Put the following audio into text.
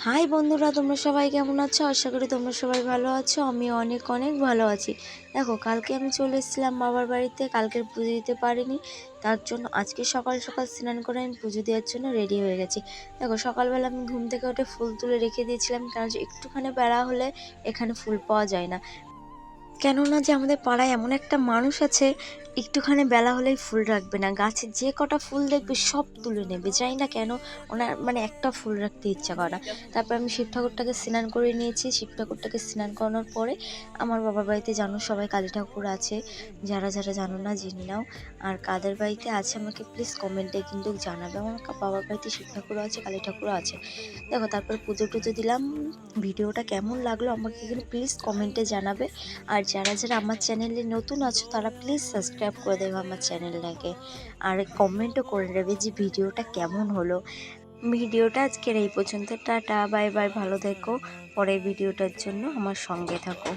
High বন্ধুরা, তোমরা সবাই কেমন আছো? আশা করি তোমরা সবাই ভালো আছো। আমি অনেক অনেক ভালো আছি। দেখো, কালকে আমি চলে এসেছিলাম বাবার বাড়িতে। কালকের পুজো দিতে পারিনি, তার জন্য আজকে সকাল সকাল স্নান করে আমি পুজো দেওয়ার জন্য রেডি হয়ে গেছি। দেখো, সকালবেলা আমি ঘুম থেকে উঠে ফুল তুলে রেখে দিয়েছিলাম, কারণ একটুখানি বেলা হলে এখানে ফুল পাওয়া যায় না। কেননা যে আমাদের পাড়ায় এমন একটা মানুষ আছে, একটুখানি বেলা হলেই ফুল রাখবে না, গাছে যে কটা ফুল দেখবে সব তুলে নেবে। জানি না কেন ওনার একটা ফুল রাখতে ইচ্ছা করে না। তারপর আমি শিব ঠাকুরটাকে স্নান করে নিয়েছি। শিব ঠাকুরটাকে স্নান করানোর পরে আমার বাবার বাড়িতে জানো সবাই কালী ঠাকুর আছে, যারা যারা জানো না জেনে নাও। আর কাদের বাড়িতে আছে আমাকে প্লিজ কমেন্টে কিন্তু জানাবে। আমার বাবার বাড়িতে শিব ঠাকুরও আছে, কালী ঠাকুরও আছে। দেখো, তারপর পুজো টুজো দিলাম। ভিডিওটা কেমন লাগলো আমাকে কিন্তু প্লিজ কমেন্টে জানাবে। আর যারা যারা আমার চ্যানেলে নতুন আছো তারা প্লিজ সাবস্ক্রাইব করে দেবে আমার চ্যানেলটাকে। আর কমেন্টও করে দেবে যে ভিডিওটা কেমন হলো। ভিডিওটা আজকের এই পর্যন্ত। টাটা, বাই বাই, ভালো থেকো। পরের ভিডিওটার জন্য আমার সঙ্গে থাকো।